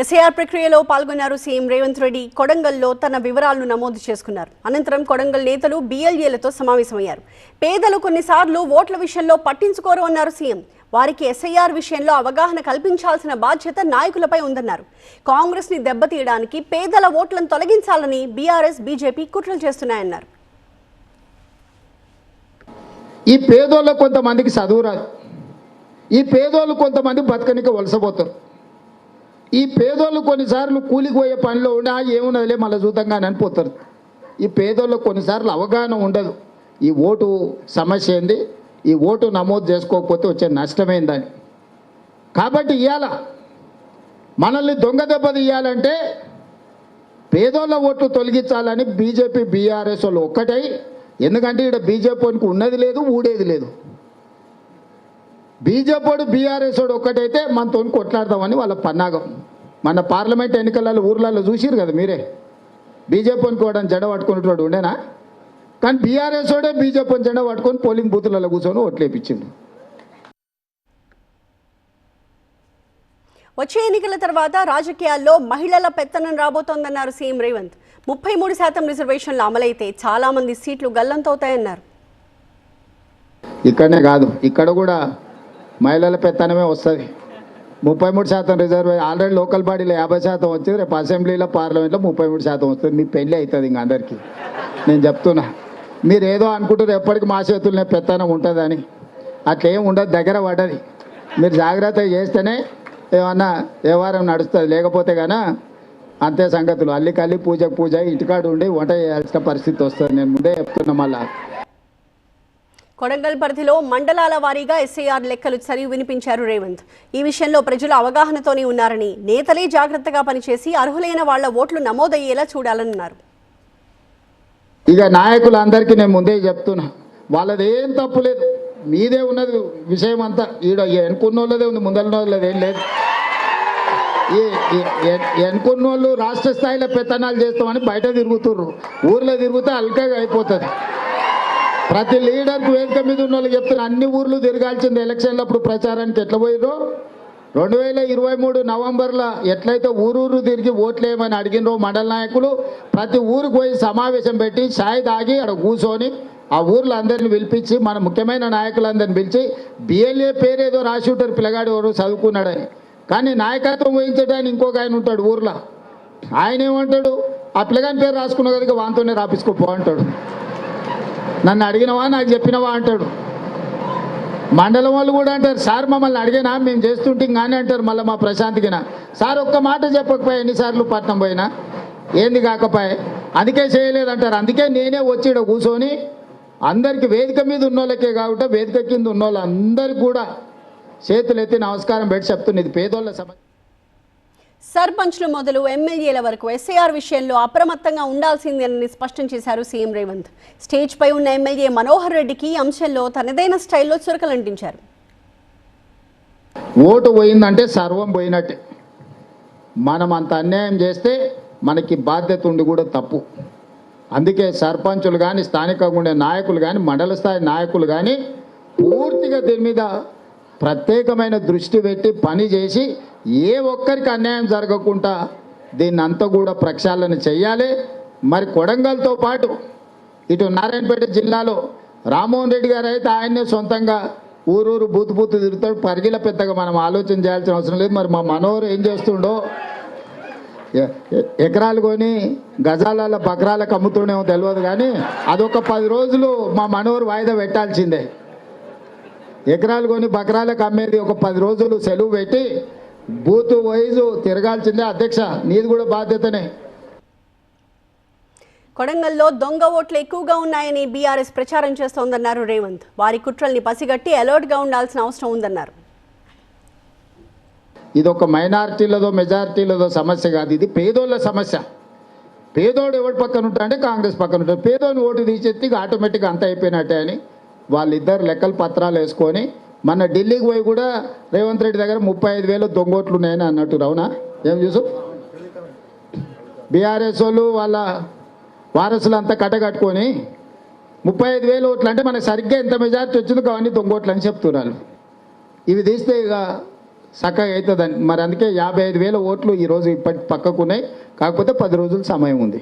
SIR ప్రక్రియలో పాల్గొన్నారు CM Revanth Reddy. కొడంగల్లో తన వివరాలను నమోదు చేసుకున్నారు. అనంతరం కొడంగల్ నేతలు బీఎల్ఏలతో సమావేశమయ్యారు. పేదలు కొన్నిసార్లు ఓట్ల విషయంలో పట్టించుకోరు అన్నారు సీఎం. వారికి ఎస్ఐఆర్ విషయంలో అవగాహన కల్పించాల్సిన బాధ్యత నాయకులపై ఉందన్నారు. కాంగ్రెస్ ని దెబ్బతీయడానికి పేదల ఓట్లను తొలగించాలని బీఆర్ఎస్ బీజేపీ కుట్రలు చేస్తున్నాయన్నారు. ఈ పేదోళ్ళకు కొంతమందికి చదువు రాదు, ఈ పేదోళ్ళు కొంతమంది బతకనికి వలసపోతారు. ఈ పేదోళ్ళు కొన్నిసార్లు కూలికి పోయే పనిలో ఉండి ఏమున్నదిలే మళ్ళీ చూద్దాంగా అని అనిపోతారు. ఈ పేదోళ్ళకు కొన్నిసార్లు అవగాహన ఉండదు. ఈ ఓటు సమస్య ఏంది, ఈ ఓటు నమోదు చేసుకోకపోతే వచ్చే నష్టమైందని. కాబట్టి ఇవాళ మనల్ని దొంగ దెబ్బ తీయాలంటే పేదోళ్ళ ఓట్లు తొలగించాలని బీజేపీ బీఆర్ఎస్ వాళ్ళు ఒక్కటై, ఎందుకంటే ఇక్కడ బీజేపీకి ఉన్నది లేదు, ఊడేది లేదు. బీజేపీ బీఆర్ఎస్ వాడు ఒక్కటైతే మనతో కొట్లాడదామని వాళ్ళ పన్నాగం. మన పార్లమెంట్ ఎన్నికలలో ఊర్లలో చూసిరు కదా మీరే, బీజేపీని కూడా జెండా పట్టుకునేటోడు ఉండేనా? కానీ బీఆర్ఎస్ వాడే బీజేపీని జెండా పట్టుకొని పోలింగ్ బూతులలో కూర్చొని ఓట్లేపించిండు. వచ్చే ఎన్నికల తర్వాత రాజకీయాల్లో మహిళల పెత్తనం రాబోతోందన్నారు సీఎం రేవంత్. 33% రిజర్వేషన్లు అమలైతే చాలా మంది సీట్లు గల్లంతవుతాయన్నారు. ఇక్కడనే కాదు, ఇక్కడ కూడా మహిళల పెత్తనమే వస్తుంది. 33% రిజర్వేషన్ ఆల్రెడీ లోకల్ బాడీలో 50% వచ్చింది. రేపు అసెంబ్లీలో పార్లమెంట్లో 33% వస్తుంది. మీ పెళ్ళి అవుతుంది ఇంక అందరికీ. నేను చెప్తున్నా, మీరు ఏదో అనుకుంటారు ఎప్పటికీ మా చేతులనే పెత్తనం ఉంటుందని. అట్లా ఏం ఉండదు, దగ్గర పడ్డది. మీరు జాగ్రత్తగా చేస్తేనే ఏమన్నా వ్యవహారం నడుస్తుంది, లేకపోతే కానీ అంతే సంగతులు. అల్లికల్లి పూజకు పూజ, ఇంటికాడు ఉండి వంట చేయాల్సిన పరిస్థితి వస్తుంది. నేను ముందే చెప్తున్నా. మళ్ళా కొడంగల్ పరిధిలో మండలాల వారీగా ఎస్ఐఆర్ లెక్కలు చదివి వినిపించారు రేవంత్. ఈ విషయంలో ప్రజలు అవగాహనతోనే ఉన్నారని, నేతలే జాగ్రత్తగా పనిచేసి అర్హులైన వాళ్ల ఓట్లు నమోదయ్యేలా చూడాలన్నారు. ఇక నాయకులందరికీ నేను ముందే చెప్తున్నా, వాళ్ళది ఏం తప్పు లేదు, మీదే ఉన్నది విషయం అంతా. ఈడ ఎన్నుకున్నోళ్ళదే ఉంది, ముందలనోళ్ళది ఏం లేదు. ఎన్నుకున్నోళ్ళు రాష్ట్ర స్థాయిలో పెత్తనాలు చేస్తామని బయట తిరుగుతుర్రు, ఊర్లో తిరిగితే అల్కగా అయిపోతుంది. ప్రతి లీడర్కి వేదిక మీద ఉన్న వాళ్ళు చెప్తున్నారు, అన్ని ఊర్లు తిరగాల్సింది. ఎలక్షన్లప్పుడు ప్రచారానికి ఎట్లా పోయిరో 2023 నవంబర్లో ఎట్లయితే ఊరూరు తిరిగి ఓట్లేయమని అడిగినరో మండల నాయకులు, ప్రతి ఊరికి పోయి సమావేశం పెట్టి ఛాయ్ తాగి అక్కడ కూర్చొని ఆ ఊర్లో అందరిని పిలిపించి, మన ముఖ్యమైన నాయకులందరిని పిలిచి, బిఎల్ఏ పేరేదో రాసి ఉంటారు, పిల్లగాడు ఎవరు చదువుకున్నాడని. కానీ నాయకత్వం వహించడానికి ఇంకొక ఆయన ఉంటాడు ఊర్లో. ఆయన ఏమంటాడు, ఆ పిల్లగాని పేరు రాసుకున్న కనుక వాంతోనే రాపించుకోపో అంటాడు. నన్ను అడిగినవా, నాకు చెప్పినవా అంటాడు. మండలం వాళ్ళు కూడా అంటారు, సార్ మమ్మల్ని అడిగినా మేము చేస్తుంటే కానీ అంటారు. మళ్ళీ మా ప్రశాంత్కినా, సార్ ఒక్క మాట చెప్పకపోయా, ఎన్నిసార్లు పట్నం పోయినా ఏంది కాకపోయా, అందుకే చేయలేదంటారు. అందుకే నేనే వచ్చి ఇక్కడ కూర్చొని అందరికీ, వేదిక మీద ఉన్నోళ్ళకే కాబట్టి వేదిక కింద ఉన్నోళ్ళు అందరికీ కూడా చేతులు ఎత్తి నమస్కారం పెట్టి చెప్తున్నా, ఇది పేదోళ్ళ సమస్య. సర్పంచ్లు మొదలు ఎమ్మెల్యేల వరకు ఎస్ఐఆర్ విషయంలో అప్రమత్తంగా ఉండాల్సిందేనని స్పష్టం చేశారు సీఎం రేవంత్. స్టేజ్ పై ఉన్న ఎమ్మెల్యే మనోహర్ రెడ్డికి అంశంలో తనదైన స్టైల్లో చురకలంటించారు. ఓటు పోయిందంటే సర్వం పోయినట్టే. మనం అంత అన్యాయం చేస్తే మనకి బాధ్యత ఉండి కూడా తప్పు. అందుకే సర్పంచులు కానీ, స్థానికంగా ఉండే నాయకులు కానీ, మండల స్థాయి నాయకులు కానీ పూర్తిగా దీని మీద ప్రత్యేకమైన దృష్టి పెట్టి పని చేసి ఏ ఒక్కరికి అన్యాయం జరగకుండా దీన్ని అంతా కూడా ప్రక్షాళన చెయ్యాలి. మరి కొడంగల్తో పాటు ఇటు నారాయణపేట జిల్లాలో రామ్మోహన్ రెడ్డి గారు అయితే ఆయన్నే సొంతంగా ఊరూరు బూతు బూతు తిరుగుతాడు. పరిగిల పెద్దగా మనం ఆలోచన చేయాల్సిన అవసరం లేదు. మరి మా మనోహర్ ఏం చేస్తుండో, ఎకరాలు కొని గజాల బకరాలకు అమ్ముతుండేమో తెలియదు, కానీ అదొక 10 రోజులు మా మనోహర్ వాయిదా పెట్టాల్సిందే. ఎకరాలు కొని బకరాలకు అమ్మేది ఒక 10 రోజులు సెలవు పెట్టి బూత్ వైజు తిరగాల్సిందే. అధ్యక్ష, నీది కూడా బాధ్యతనే. కొడంగల్లో దొంగ ఓట్లు ఎక్కువగా ఉన్నాయని బీఆర్ఎస్ ప్రచారం చేస్తోందన్నారు రేవంత్. వారి కుట్రల్ని పసిగట్టి అలర్ట్గా ఉండాల్సిన అవసరం ఉందన్నారు. ఇది ఒక మైనారిటీలదో మెజారిటీలదో సమస్య కాదు, ఇది పేదోళ్ళ సమస్య. పేదోడు ఎవరి పక్కన ఉంటాడంటే కాంగ్రెస్ పక్కన ఉంటాడు. పేదోని ఓటు తీసేస్తే ఆటోమేటిక్గా అంత అయిపోయినట్టే అని వాళ్ళిద్దరు లెక్కలు పత్రాలు వేసుకొని మన ఢిల్లీకి పోయి కూడా రేవంత్ రెడ్డి దగ్గర 35,000 దొంగోట్లు ఉన్నాయని అన్నట్టు. అవునా? ఏం చూసు బీఆర్ఎస్ వాళ్ళు వాళ్ళ వారసులు అంతా కట్టగట్టుకొని 35,000 ఓట్లు అంటే మనకు సరిగ్గా ఎంత మెజారిటీ వచ్చిందో అవన్నీ దొంగోట్లు అని చెప్తున్నారు. ఇవి తీస్తే ఇక చక్కగా అవుతుందని. మరి అందుకే 55,000 ఓట్లు ఈరోజు ఇప్పటి పక్కకున్నాయి. కాకపోతే 10 రోజులు సమయం ఉంది.